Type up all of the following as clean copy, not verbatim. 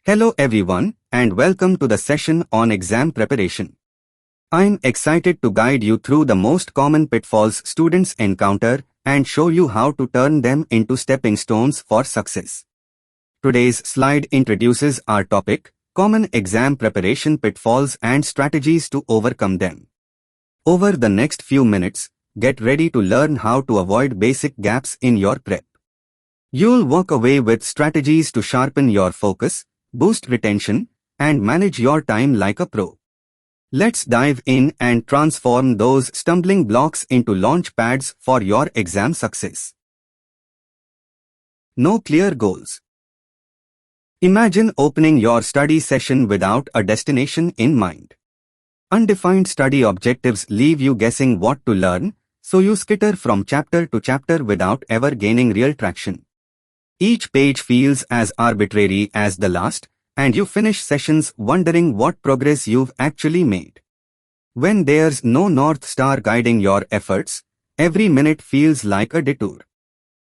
Hello everyone, and welcome to the session on exam preparation. I'm excited to guide you through the most common pitfalls students encounter and show you how to turn them into stepping stones for success. Today's slide introduces our topic, common exam preparation pitfalls and strategies to overcome them. Over the next few minutes, get ready to learn how to avoid basic gaps in your prep. You'll walk away with strategies to sharpen your focus, boost retention, and manage your time like a pro. Let's dive in and transform those stumbling blocks into launch pads for your exam success. No clear goals. Imagine opening your study session without a destination in mind. Undefined study objectives leave you guessing what to learn, so you skitter from chapter to chapter without ever gaining real traction. Each page feels as arbitrary as the last, and you finish sessions wondering what progress you've actually made. When there's no North Star guiding your efforts, every minute feels like a detour.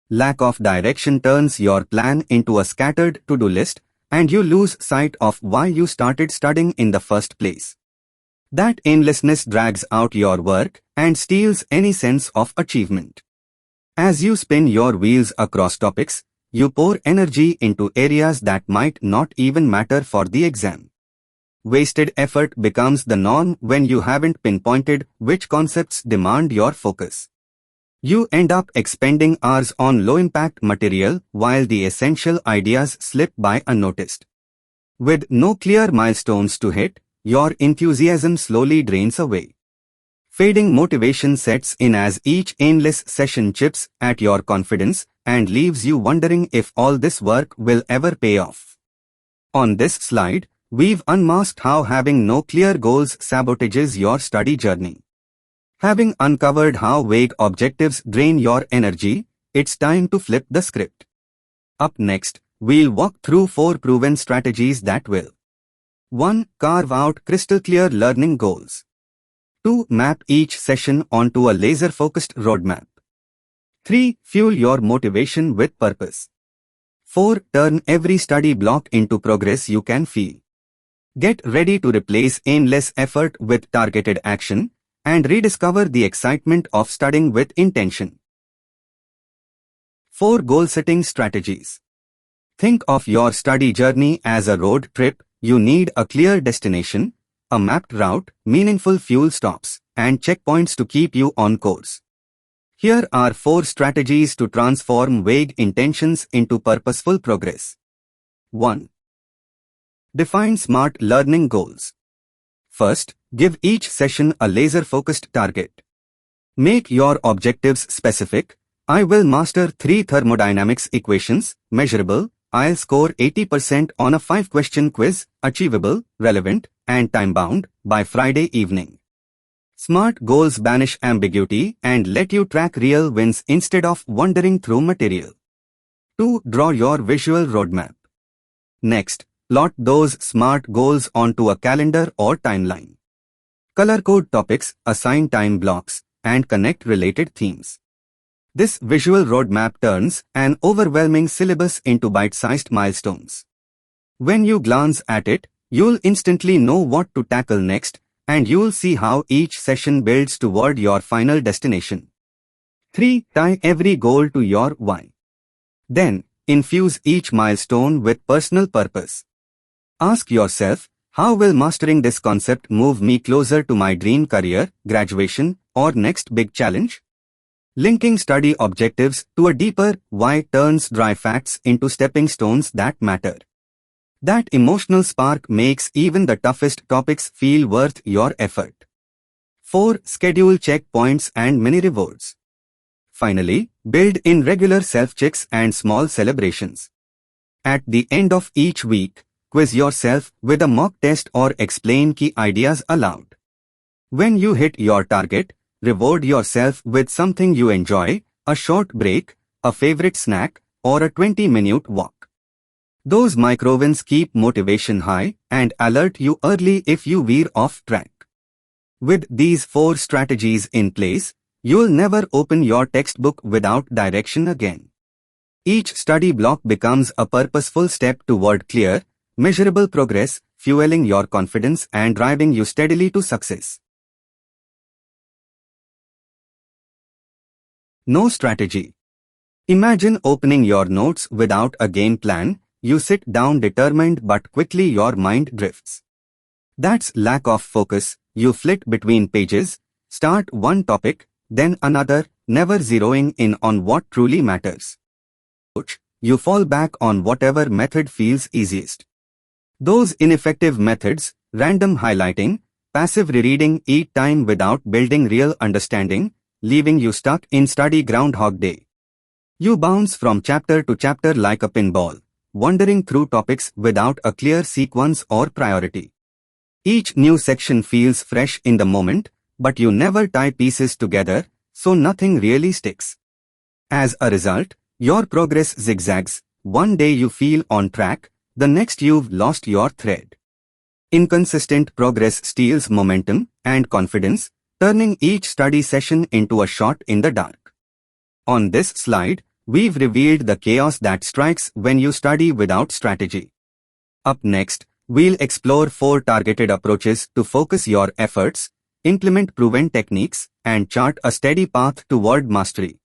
Lack of direction turns your plan into a scattered to-do list, and you lose sight of why you started studying in the first place. That aimlessness drags out your work and steals any sense of achievement. As you spin your wheels across topics, you pour energy into areas that might not even matter for the exam. Wasted effort becomes the norm when you haven't pinpointed which concepts demand your focus. You end up expending hours on low-impact material while the essential ideas slip by unnoticed. With no clear milestones to hit, your enthusiasm slowly drains away. Fading motivation sets in as each aimless session chips at your confidence and leaves you wondering if all this work will ever pay off. On this slide, we've unmasked how having no clear goals sabotages your study journey. Having uncovered how vague objectives drain your energy, it's time to flip the script. Up next, we'll walk through 4 proven strategies that will 1. Carve out crystal-clear learning goals. 2. Map each session onto a laser-focused roadmap. 3. Fuel your motivation with purpose. 4. Turn every study block into progress you can feel. Get ready to replace aimless effort with targeted action and rediscover the excitement of studying with intention. 4 Goal-setting strategies. Think of your study journey as a road trip. You need a clear destination, a mapped route, meaningful fuel stops, and checkpoints to keep you on course. Here are 4 strategies to transform vague intentions into purposeful progress. 1. Define smart learning goals. First, give each session a laser-focused target. Make your objectives specific. I will master 3 thermodynamics equations, measurable. I'll score 80% on a 5-question quiz, achievable, relevant, and time-bound, by Friday evening. Smart goals banish ambiguity and let you track real wins instead of wandering through material. 2. Draw your visual roadmap. Next, plot those SMART goals onto a calendar or timeline. Color-code topics, assign time blocks, and connect related themes. This visual roadmap turns an overwhelming syllabus into bite-sized milestones. When you glance at it, you'll instantly know what to tackle next, and you'll see how each session builds toward your final destination. 3. Tie every goal to your why. Then, infuse each milestone with personal purpose. Ask yourself, how will mastering this concept move me closer to my dream career, graduation, or next big challenge? Linking study objectives to a deeper why turns dry facts into stepping stones that matter. That emotional spark makes even the toughest topics feel worth your effort. 4. Schedule checkpoints and mini rewards. Finally, build in regular self-checks and small celebrations. At the end of each week, quiz yourself with a mock test or explain key ideas aloud. When you hit your target, reward yourself with something you enjoy, a short break, a favorite snack, or a 20-minute walk. Those micro-wins keep motivation high and alert you early if you veer off track. With these 4 strategies in place, you'll never open your textbook without direction again. Each study block becomes a purposeful step toward clear, measurable progress, fueling your confidence and driving you steadily to success. No strategy. Imagine opening your notes without a game plan. You sit down determined but quickly your mind drifts. That's lack of focus. You flit between pages, start one topic, then another, never zeroing in on what truly matters. You fall back on whatever method feels easiest. Those ineffective methods, random highlighting, passive rereading, eat time without building real understanding, leaving you stuck in study Groundhog Day. You bounce from chapter to chapter like a pinball, wandering through topics without a clear sequence or priority. Each new section feels fresh in the moment, but you never tie pieces together, so nothing really sticks. As a result, your progress zigzags. One day you feel on track, the next you've lost your thread. Inconsistent progress steals momentum and confidence, turning each study session into a shot in the dark. On this slide, we've revealed the chaos that strikes when you study without strategy. Up next, we'll explore 4 targeted approaches to focus your efforts, implement proven techniques, and chart a steady path toward mastery.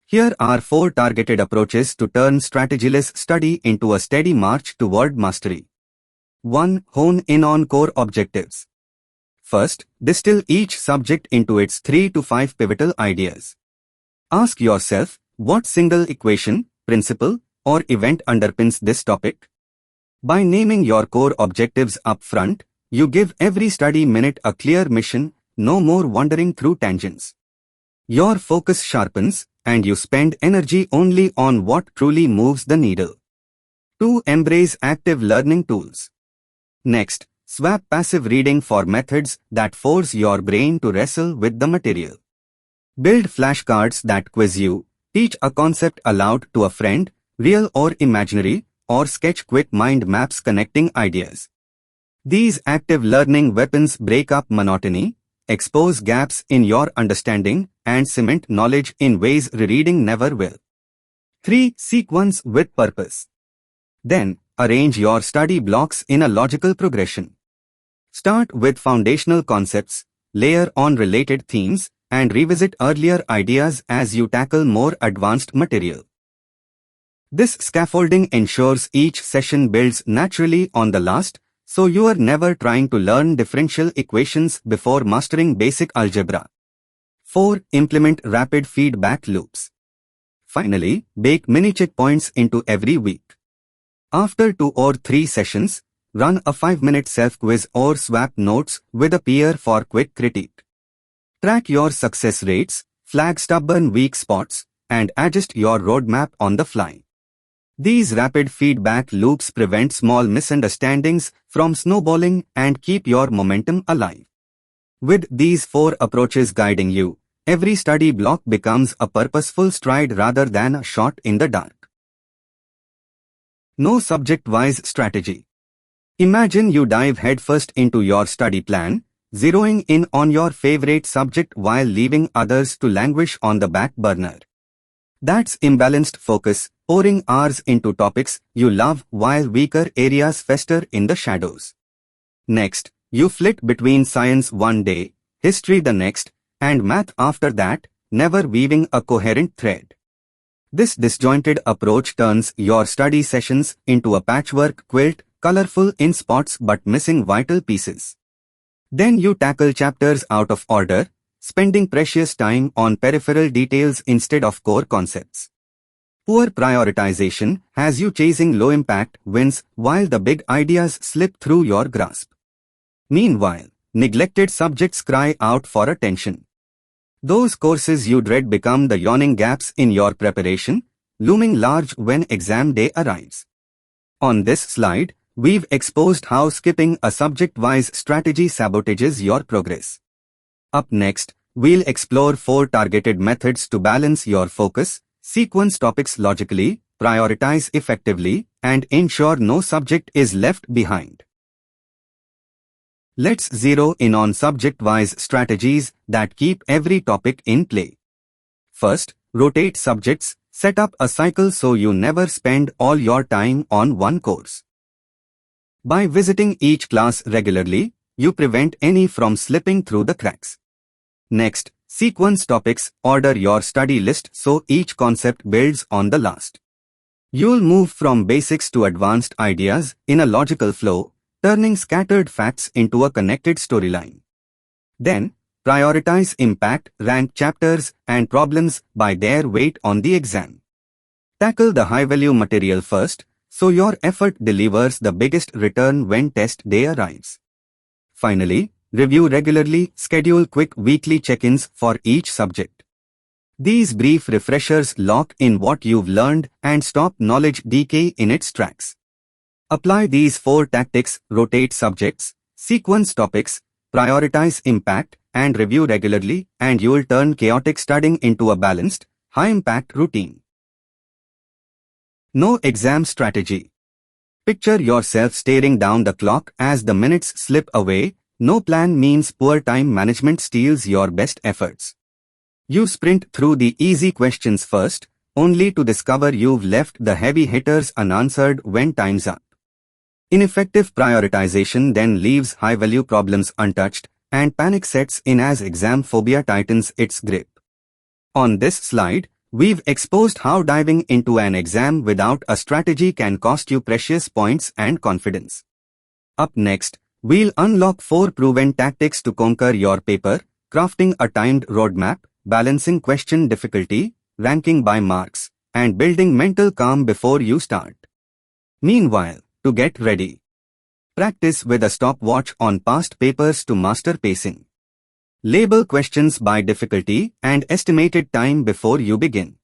Here are 4 targeted approaches to turn strategyless study into a steady march toward mastery. 1. Hone in on core objectives. First, distill each subject into its 3 to 5 pivotal ideas. Ask yourself, what single equation, principle, or event underpins this topic? By naming your core objectives up front, you give every study minute a clear mission, no more wandering through tangents. Your focus sharpens, and you spend energy only on what truly moves the needle. 2. Embrace active learning tools. Next, swap passive reading for methods that force your brain to wrestle with the material. Build flashcards that quiz you, teach a concept aloud to a friend, real or imaginary, or sketch quick mind maps connecting ideas. These active learning weapons break up monotony, expose gaps in your understanding, and cement knowledge in ways rereading never will. 3. Sequence with purpose. Then, arrange your study blocks in a logical progression. Start with foundational concepts, layer on related themes, and revisit earlier ideas as you tackle more advanced material. This scaffolding ensures each session builds naturally on the last, so you are never trying to learn differential equations before mastering basic algebra. 4. Implement rapid feedback loops. Finally, bake mini checkpoints into every week. After 2 or 3 sessions, run a 5-minute self-quiz or swap notes with a peer for quick critique. Track your success rates, flag stubborn weak spots, and adjust your roadmap on the fly. These rapid feedback loops prevent small misunderstandings from snowballing and keep your momentum alive. With these 4 approaches guiding you, every study block becomes a purposeful stride rather than a shot in the dark. No subject-wise strategy. Imagine you dive headfirst into your study plan, zeroing in on your favorite subject while leaving others to languish on the back burner. That's imbalanced focus, pouring hours into topics you love while weaker areas fester in the shadows. Next, you flit between science one day, history the next, and math after that, never weaving a coherent thread. This disjointed approach turns your study sessions into a patchwork quilt, colorful in spots but missing vital pieces. Then you tackle chapters out of order, spending precious time on peripheral details instead of core concepts. Poor prioritization has you chasing low-impact wins while the big ideas slip through your grasp. Meanwhile, neglected subjects cry out for attention. Those courses you dread become the yawning gaps in your preparation, looming large when exam day arrives. On this slide, we've exposed how skipping a subject-wise strategy sabotages your progress. Up next, we'll explore 4 targeted methods to balance your focus, sequence topics logically, prioritize effectively, and ensure no subject is left behind. Let's zero in on subject-wise strategies that keep every topic in play. First, rotate subjects, Set up a cycle so you never spend all your time on one course. By visiting each class regularly, you prevent any from slipping through the cracks. Next, sequence topics. Order your study list so each concept builds on the last. You'll move from basics to advanced ideas in a logical flow, turning scattered facts into a connected storyline. Then, prioritize impact, rank chapters and problems by their weight on the exam. Tackle the high-value material first, so your effort delivers the biggest return when test day arrives. Finally, review regularly. Schedule quick weekly check-ins for each subject. These brief refreshers lock in what you've learned and stop knowledge decay in its tracks. Apply these 4 tactics: rotate subjects, sequence topics, prioritize impact, and review regularly, and you'll turn chaotic studying into a balanced, high-impact routine. No exam strategy. Picture yourself staring down the clock as the minutes slip away. No plan means poor time management steals your best efforts. You sprint through the easy questions first, only to discover you've left the heavy hitters unanswered when time's up. Ineffective prioritization then leaves high-value problems untouched, and panic sets in as exam phobia tightens its grip. On this slide, we've exposed how diving into an exam without a strategy can cost you precious points and confidence. Up next, we'll unlock 4 proven tactics to conquer your paper: crafting a timed roadmap, balancing question difficulty, ranking by marks, and building mental calm before you start. Meanwhile, to get ready, practice with a stopwatch on past papers to master pacing. Label questions by difficulty and estimated time before you begin.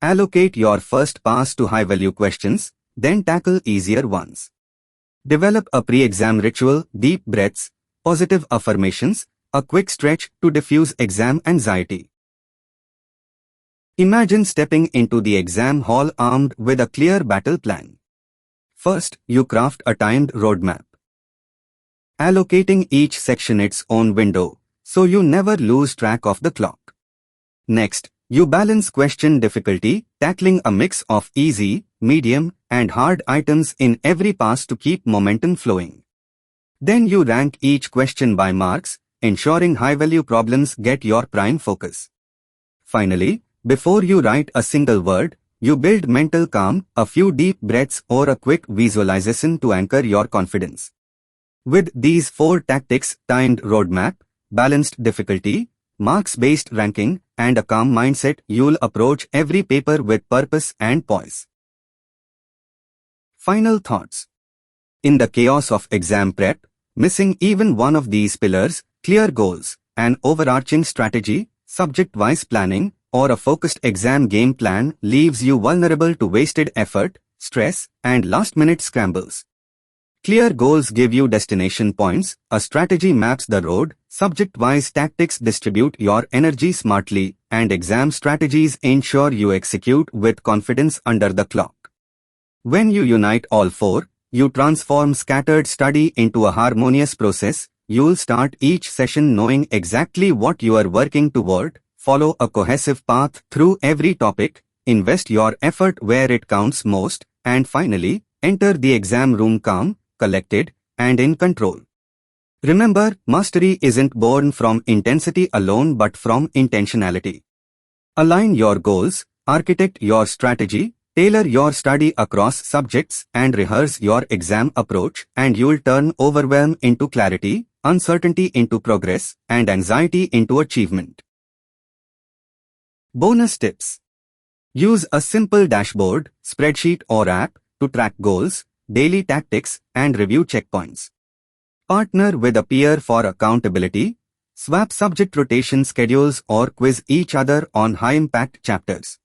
Allocate your first pass to high-value questions, then tackle easier ones. Develop a pre-exam ritual: deep breaths, positive affirmations, a quick stretch to diffuse exam anxiety. Imagine stepping into the exam hall armed with a clear battle plan. First, you craft a timed roadmap, allocating each section its own window, so you never lose track of the clock. Next, you balance question difficulty, tackling a mix of easy, medium, and hard items in every pass to keep momentum flowing. Then you rank each question by marks, ensuring high-value problems get your prime focus. Finally, before you write a single word, you build mental calm, a few deep breaths or a quick visualization to anchor your confidence. With these 4 tactics: timed roadmap, balanced difficulty, marks-based ranking, and a calm mindset, you'll approach every paper with purpose and poise. Final thoughts. In the chaos of exam prep, missing even one of these pillars, clear goals, an overarching strategy, subject-wise planning, or a focused exam game plan, leaves you vulnerable to wasted effort, stress, and last-minute scrambles. Clear goals give you destination points, a strategy maps the road, subject-wise tactics distribute your energy smartly, and exam strategies ensure you execute with confidence under the clock. When you unite all 4, you transform scattered study into a harmonious process. You'll start each session knowing exactly what you are working toward, follow a cohesive path through every topic, invest your effort where it counts most, and finally, enter the exam room calm, collected, and in control. Remember, mastery isn't born from intensity alone but from intentionality. Align your goals, architect your strategy, tailor your study across subjects, and rehearse your exam approach, and you'll turn overwhelm into clarity, uncertainty into progress, and anxiety into achievement. Bonus tips. Use a simple dashboard, spreadsheet or app to track goals, daily tactics, and review checkpoints. Partner with a peer for accountability. Swap subject rotation schedules or quiz each other on high-impact chapters.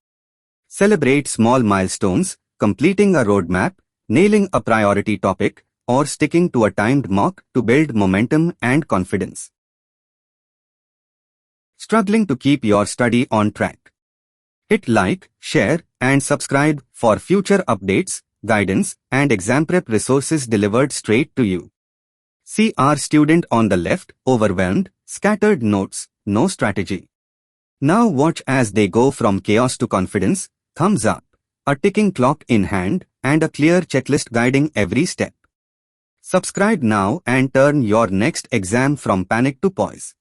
Celebrate small milestones, completing a roadmap, nailing a priority topic, or sticking to a timed mock to build momentum and confidence. Struggling to keep your study on track? Hit like, share, and subscribe for future updates, guidance, and exam prep resources delivered straight to you. See our student on the left, overwhelmed, scattered notes, no strategy. Now watch as they go from chaos to confidence, thumbs up, a ticking clock in hand, and a clear checklist guiding every step. Subscribe now and turn your next exam from panic to poise.